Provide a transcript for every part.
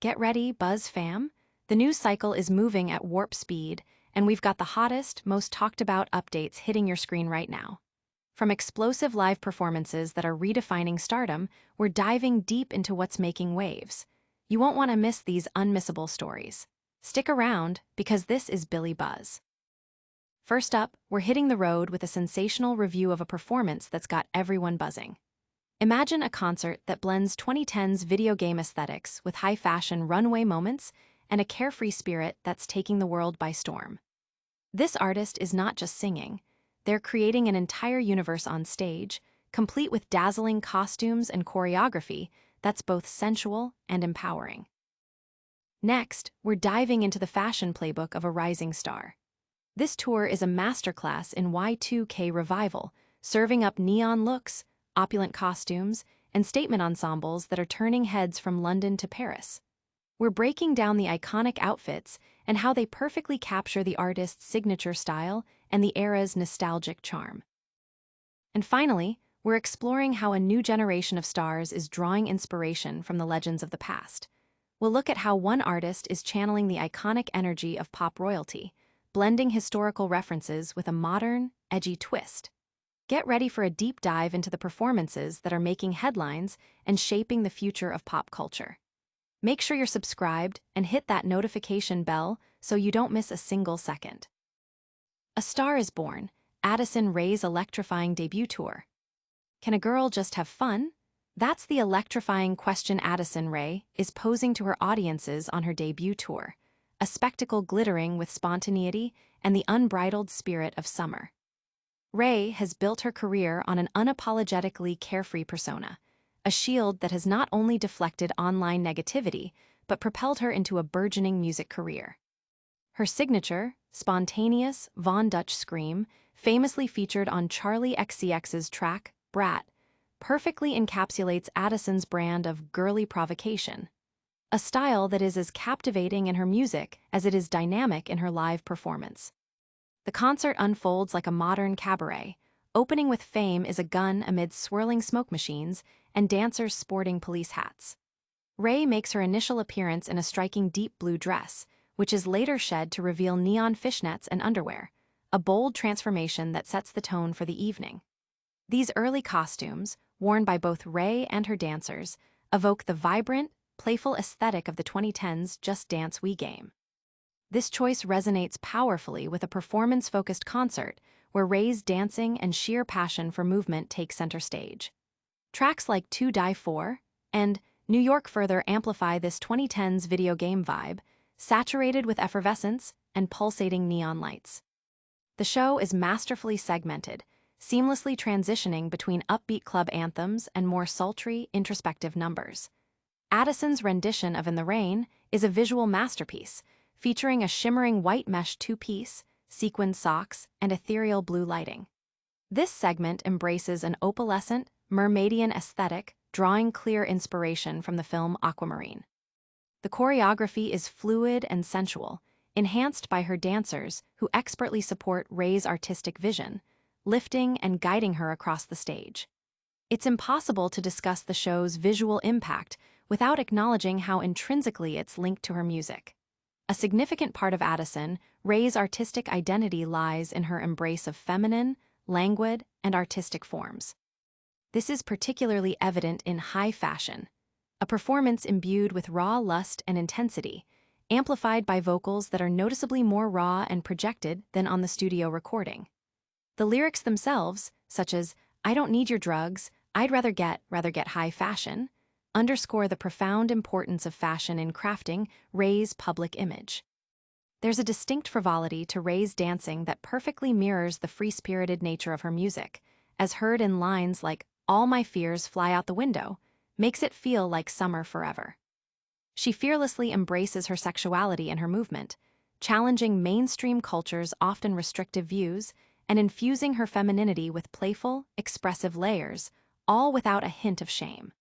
Get ready, Buzz fam. The news cycle is moving at warp speed, and we've got the hottest, most talked about updates hitting your screen right now. From explosive live performances that are redefining stardom, we're diving deep into what's making waves. You won't want to miss these unmissable stories. Stick around, because this is Billie Buzz. First up, we're hitting the road with a sensational review of a performance that's got everyone buzzing. Imagine a concert that blends 2010's video game aesthetics with high-fashion runway moments and a carefree spirit that's taking the world by storm. This artist is not just singing. They're creating an entire universe on stage, complete with dazzling costumes and choreography that's both sensual and empowering. Next, we're diving into the fashion playbook of a rising star. This tour is a masterclass in Y2K revival, serving up neon looks, opulent costumes, and statement ensembles that are turning heads from London to Paris. We're breaking down the iconic outfits and how they perfectly capture the artist's signature style and the era's nostalgic charm. And finally, we're exploring how a new generation of stars is drawing inspiration from the legends of the past. We'll look at how one artist is channeling the iconic energy of pop royalty, blending historical references with a modern, edgy twist. Get ready for a deep dive into the performances that are making headlines and shaping the future of pop culture. Make sure you're subscribed and hit that notification bell so you don't miss a single second. A Star is Born, Addison Rae's electrifying debut tour. Can a girl just have fun? That's the electrifying question Addison Rae is posing to her audiences on her debut tour, a spectacle glittering with spontaneity and the unbridled spirit of summer. Rae has built her career on an unapologetically carefree persona, a shield that has not only deflected online negativity, but propelled her into a burgeoning music career. Her signature, spontaneous Von Dutch scream, famously featured on Charlie XCX's track, Brat, perfectly encapsulates Addison's brand of girly provocation, a style that is as captivating in her music as it is dynamic in her live performance. The concert unfolds like a modern cabaret. Opening with Fame is a gun amid swirling smoke machines and dancers sporting police hats. Rae makes her initial appearance in a striking deep blue dress, which is later shed to reveal neon fishnets and underwear, a bold transformation that sets the tone for the evening. These early costumes, worn by both Rae and her dancers, evoke the vibrant, playful aesthetic of the 2010s Just Dance We game. This choice resonates powerfully with a performance-focused concert where Rae's dancing and sheer passion for movement take center stage. Tracks like To Die For and New York further amplify this 2010s video game vibe, saturated with effervescence and pulsating neon lights. The show is masterfully segmented, seamlessly transitioning between upbeat club anthems and more sultry, introspective numbers. Addison's rendition of In the Rain is a visual masterpiece, featuring a shimmering white mesh two-piece, sequined socks, and ethereal blue lighting. This segment embraces an opalescent, mermaidian aesthetic, drawing clear inspiration from the film Aquamarine. The choreography is fluid and sensual, enhanced by her dancers who expertly support Rae's artistic vision, lifting and guiding her across the stage. It's impossible to discuss the show's visual impact without acknowledging how intrinsically it's linked to her music. A significant part of Addison Rae's artistic identity lies in her embrace of feminine, languid, and artistic forms. This is particularly evident in High Fashion, a performance imbued with raw lust and intensity, amplified by vocals that are noticeably more raw and projected than on the studio recording. The lyrics themselves, such as, "I don't need your drugs, I'd rather get high fashion," underscore the profound importance of fashion in crafting Rae's public image. There's a distinct frivolity to Rae's dancing that perfectly mirrors the free-spirited nature of her music, as heard in lines like "All my fears fly out the window," makes it feel like summer forever. She fearlessly embraces her sexuality in her movement, challenging mainstream culture's often restrictive views and infusing her femininity with playful, expressive layers, all without a hint of shame.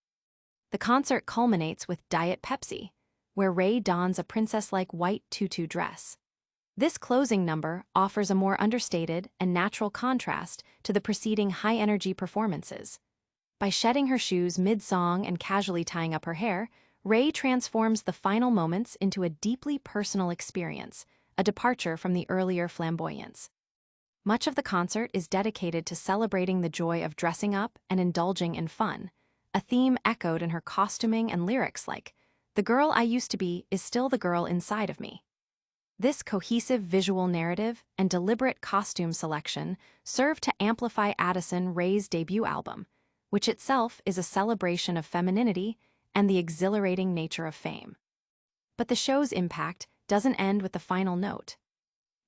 The concert culminates with Diet Pepsi, where Rae dons a princess-like white tutu dress. This closing number offers a more understated and natural contrast to the preceding high-energy performances. By shedding her shoes mid-song and casually tying up her hair, Rae transforms the final moments into a deeply personal experience, a departure from the earlier flamboyance. Much of the concert is dedicated to celebrating the joy of dressing up and indulging in fun, a theme echoed in her costuming and lyrics like, "The girl I used to be is still the girl inside of me." This cohesive visual narrative and deliberate costume selection serve to amplify Addison Rae's debut album, which itself is a celebration of femininity and the exhilarating nature of fame. But the show's impact doesn't end with the final note.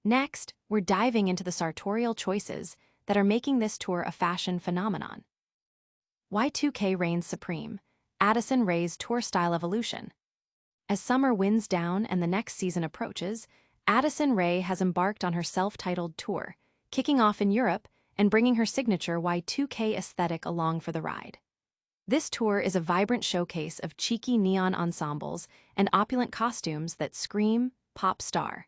Next, we're diving into the sartorial choices that are making this tour a fashion phenomenon. Y2K reigns supreme, Addison Rae's tour style evolution. As summer winds down and the next season approaches, Addison Rae has embarked on her self-titled tour, kicking off in Europe and bringing her signature Y2K aesthetic along for the ride. This tour is a vibrant showcase of cheeky neon ensembles and opulent costumes that scream pop star.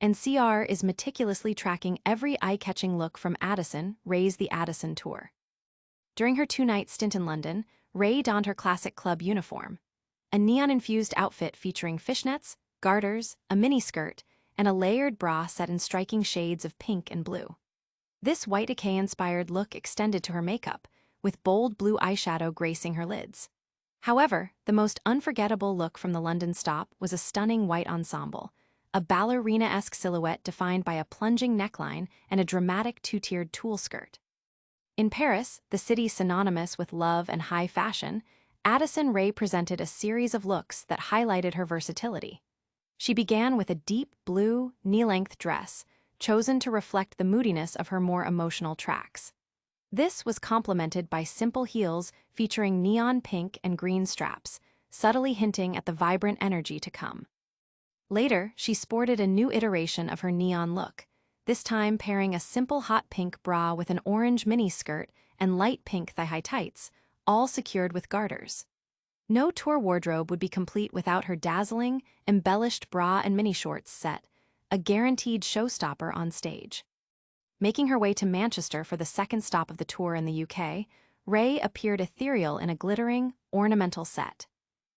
And CR is meticulously tracking every eye-catching look from Addison Rae's The Addison Tour. During her two-night stint in London, Rae donned her classic club uniform, a neon-infused outfit featuring fishnets, garters, a miniskirt, and a layered bra set in striking shades of pink and blue. This white decay-inspired look extended to her makeup, with bold blue eyeshadow gracing her lids. However, the most unforgettable look from the London stop was a stunning white ensemble, a ballerina-esque silhouette defined by a plunging neckline and a dramatic two-tiered tulle skirt. In Paris, the city synonymous with love and high fashion, Addison Rae presented a series of looks that highlighted her versatility. She began with a deep blue, knee-length dress, chosen to reflect the moodiness of her more emotional tracks. This was complemented by simple heels featuring neon pink and green straps, subtly hinting at the vibrant energy to come. Later, she sported a new iteration of her neon look, this time pairing a simple hot pink bra with an orange miniskirt and light pink thigh-high tights, all secured with garters. No tour wardrobe would be complete without her dazzling, embellished bra and mini-shorts set, a guaranteed showstopper on stage. Making her way to Manchester for the second stop of the tour in the UK, Rae appeared ethereal in a glittering, ornamental set.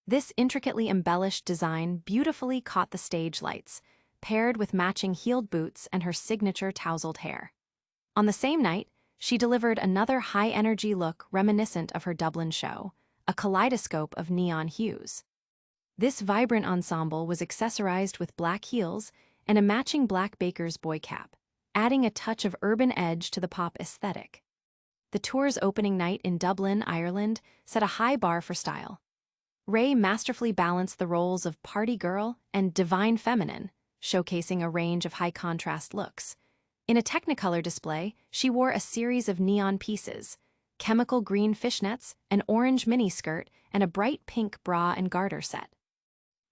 This intricately embellished design beautifully caught the stage lights, paired with matching heeled boots and her signature tousled hair. On the same night, she delivered another high-energy look reminiscent of her Dublin show, a kaleidoscope of neon hues. This vibrant ensemble was accessorized with black heels and a matching black baker's boy cap, adding a touch of urban edge to the pop aesthetic. The tour's opening night in Dublin, Ireland, set a high bar for style. Rae masterfully balanced the roles of party girl and divine feminine, showcasing a range of high-contrast looks. In a Technicolor display, she wore a series of neon pieces, chemical green fishnets, an orange miniskirt, and a bright pink bra and garter set.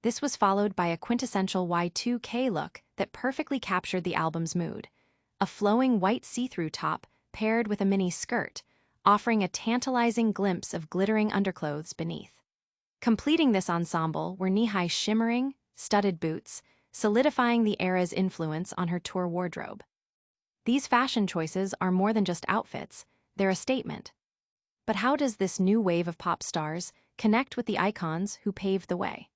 This was followed by a quintessential Y2K look that perfectly captured the album's mood, a flowing white see-through top paired with a mini skirt, offering a tantalizing glimpse of glittering underclothes beneath. Completing this ensemble were knee-high shimmering, studded boots, solidifying the era's influence on her tour wardrobe. These fashion choices are more than just outfits, they're a statement. But how does this new wave of pop stars connect with the icons who paved the way?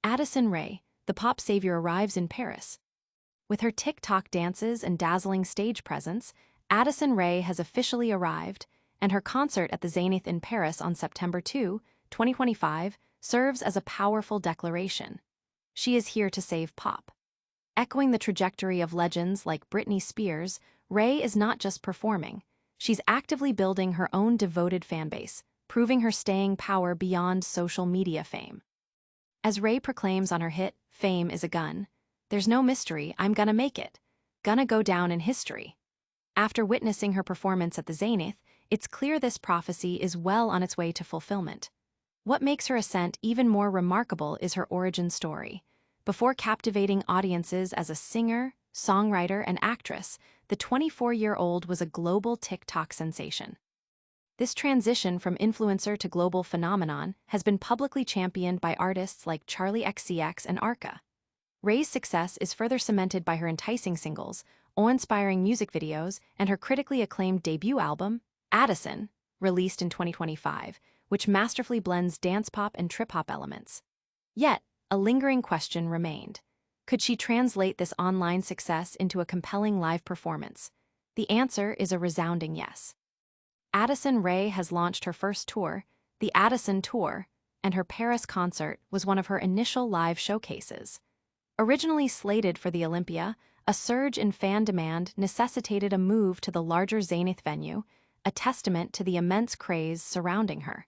Addison Rae, the pop savior, arrives in Paris. With her TikTok dances and dazzling stage presence, Addison Rae has officially arrived, and her concert at the Zénith in Paris on September 2, 2025, serves as a powerful declaration. She is here to save pop. Echoing the trajectory of legends like Britney Spears, Rae is not just performing. She's actively building her own devoted fanbase, proving her staying power beyond social media fame. As Rae proclaims on her hit, "Fame is a gun," there's no mystery, I'm gonna make it. Gonna go down in history. After witnessing her performance at the Zénith, it's clear this prophecy is well on its way to fulfillment. What makes her ascent even more remarkable is her origin story. Before captivating audiences as a singer, songwriter, and actress, the 24-year-old was a global TikTok sensation. This transition from influencer to global phenomenon has been publicly championed by artists like Charli XCX and Arca. Rae's success is further cemented by her enticing singles, awe-inspiring music videos, and her critically acclaimed debut album, Addison, released in 2025, which masterfully blends dance pop and trip hop elements. Yet, a lingering question remained. Could she translate this online success into a compelling live performance? The answer is a resounding yes. Addison Rae has launched her first tour, the Addison Tour, and her Paris concert was one of her initial live showcases. Originally slated for the Olympia, a surge in fan demand necessitated a move to the larger Zenith venue, a testament to the immense craze surrounding her.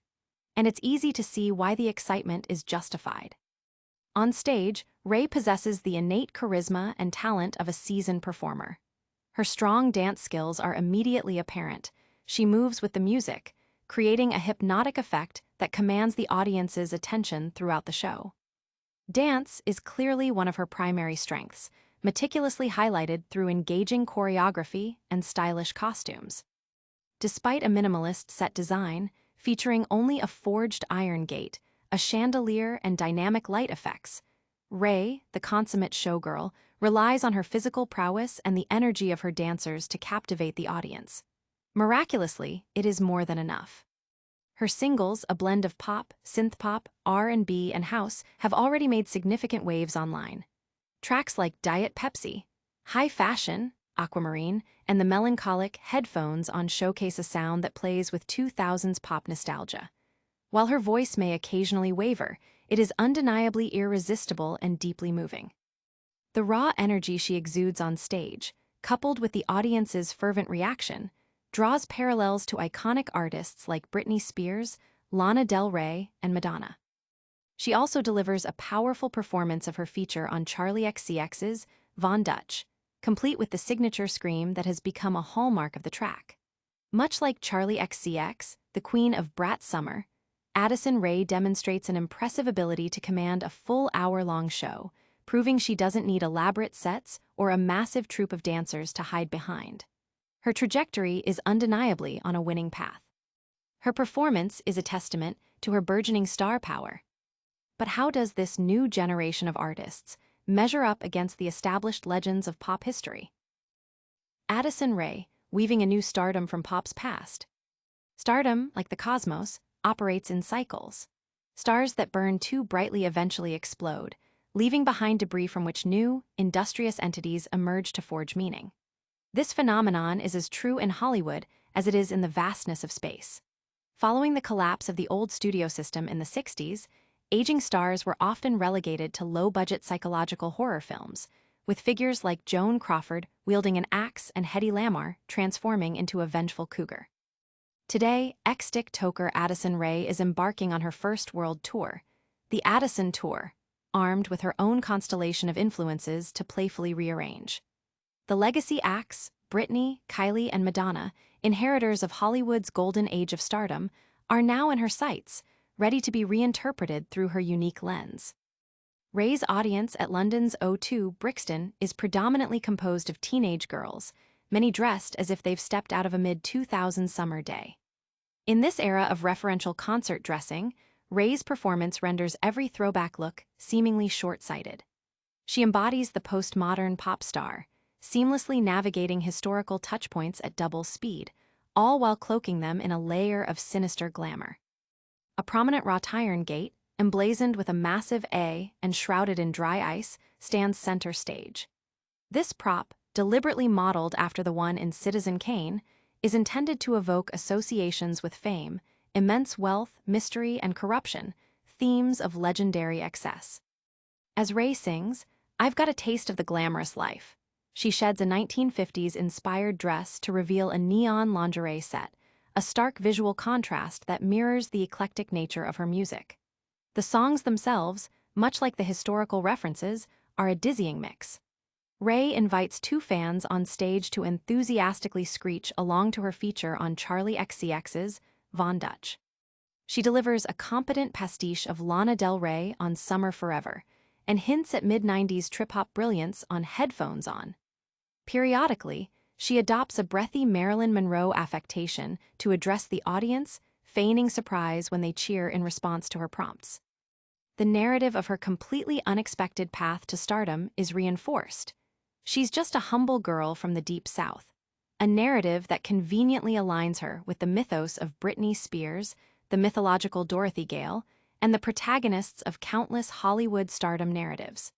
And it's easy to see why the excitement is justified. On stage, Rae possesses the innate charisma and talent of a seasoned performer. Her strong dance skills are immediately apparent. She moves with the music, creating a hypnotic effect that commands the audience's attention throughout the show. Dance is clearly one of her primary strengths, meticulously highlighted through engaging choreography and stylish costumes. Despite a minimalist set design, featuring only a forged iron gate, a chandelier, and dynamic light effects, Rae, the consummate showgirl, relies on her physical prowess and the energy of her dancers to captivate the audience. Miraculously, it is more than enough. Her singles, a blend of pop, synth-pop, R&B, and house, have already made significant waves online. Tracks like Diet Pepsi, High Fashion, Aquamarine, and the melancholic Headphones on showcase a sound that plays with 2000s pop nostalgia. While her voice may occasionally waver, it is undeniably irresistible and deeply moving. The raw energy she exudes on stage, coupled with the audience's fervent reaction, draws parallels to iconic artists like Britney Spears, Lana Del Rey, and Madonna. She also delivers a powerful performance of her feature on Charli XCX's Von Dutch, complete with the signature scream that has become a hallmark of the track. Much like Charli XCX, the queen of Brat Summer, Addison Rae demonstrates an impressive ability to command a full hour-long show, proving she doesn't need elaborate sets or a massive troupe of dancers to hide behind. Her trajectory is undeniably on a winning path. Her performance is a testament to her burgeoning star power. But how does this new generation of artists measure up against the established legends of pop history? Addison Rae, weaving a new stardom from pop's past. Stardom, like the cosmos, operates in cycles. Stars that burn too brightly eventually explode, leaving behind debris from which new, industrious entities emerge to forge meaning. This phenomenon is as true in Hollywood as it is in the vastness of space. Following the collapse of the old studio system in the 60s, aging stars were often relegated to low-budget psychological horror films, with figures like Joan Crawford wielding an axe and Hedy Lamarr transforming into a vengeful cougar. Today, ex-TikToker Addison Rae is embarking on her first world tour, the Addison Tour, armed with her own constellation of influences to playfully rearrange. The legacy acts, Britney, Kylie, and Madonna, inheritors of Hollywood's golden age of stardom, are now in her sights, ready to be reinterpreted through her unique lens. Rae's audience at London's O2 Brixton is predominantly composed of teenage girls, many dressed as if they've stepped out of a mid-2000s summer day. In this era of referential concert dressing, Rae's performance renders every throwback look seemingly short-sighted. She embodies the postmodern pop star, seamlessly navigating historical touchpoints at double speed, all while cloaking them in a layer of sinister glamour. A prominent wrought iron gate, emblazoned with a massive A and shrouded in dry ice, stands center stage. This prop, deliberately modeled after the one in Citizen Kane, is intended to evoke associations with fame, immense wealth, mystery, and corruption, themes of legendary excess. As Rae sings, "I've got a taste of the glamorous life," she sheds a 1950s-inspired dress to reveal a neon lingerie set, a stark visual contrast that mirrors the eclectic nature of her music. The songs themselves, much like the historical references, are a dizzying mix. Rae invites two fans on stage to enthusiastically screech along to her feature on Charli XCX's Von Dutch. She delivers a competent pastiche of Lana Del Rey on Summer Forever, and hints at mid-90s trip-hop brilliance on Headphones On. Periodically, she adopts a breathy Marilyn Monroe affectation to address the audience, feigning surprise when they cheer in response to her prompts. The narrative of her completely unexpected path to stardom is reinforced. She's just a humble girl from the Deep South, a narrative that conveniently aligns her with the mythos of Britney Spears, the mythological Dorothy Gale, and the protagonists of countless Hollywood stardom narratives.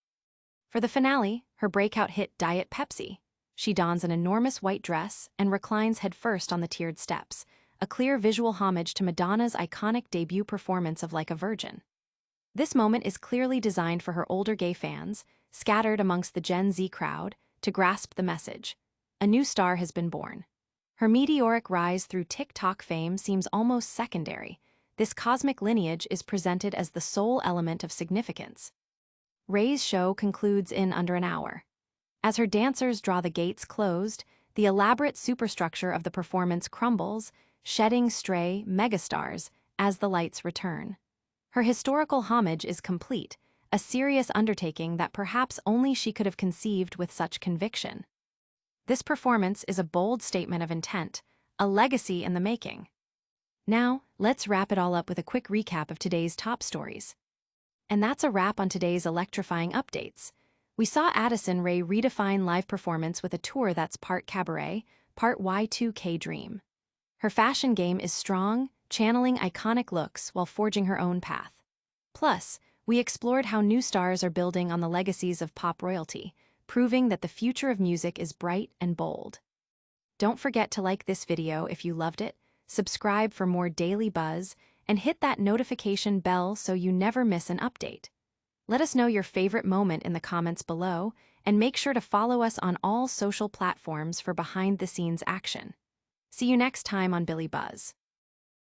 For the finale, her breakout hit Diet Pepsi. She dons an enormous white dress and reclines headfirst on the tiered steps, a clear visual homage to Madonna's iconic debut performance of Like a Virgin. This moment is clearly designed for her older gay fans, scattered amongst the Gen Z crowd, to grasp the message. A new star has been born. Her meteoric rise through TikTok fame seems almost secondary. This cosmic lineage is presented as the sole element of significance. Rae's show concludes in under an hour. As her dancers draw the gates closed, the elaborate superstructure of the performance crumbles, shedding stray megastars as the lights return. Her historical homage is complete, a serious undertaking that perhaps only she could have conceived with such conviction. This performance is a bold statement of intent, a legacy in the making. Now, let's wrap it all up with a quick recap of today's top stories. And that's a wrap on today's electrifying updates. We saw Addison Rae redefine live performance with a tour that's part cabaret, part Y2K dream. Her fashion game is strong, channeling iconic looks while forging her own path. Plus, we explored how new stars are building on the legacies of pop royalty, proving that the future of music is bright and bold. Don't forget to like this video if you loved it, subscribe for more daily buzz, and hit that notification bell so you never miss an update. Let us know your favorite moment in the comments below, and make sure to follow us on all social platforms for behind-the-scenes action. See you next time on Billie Buzz.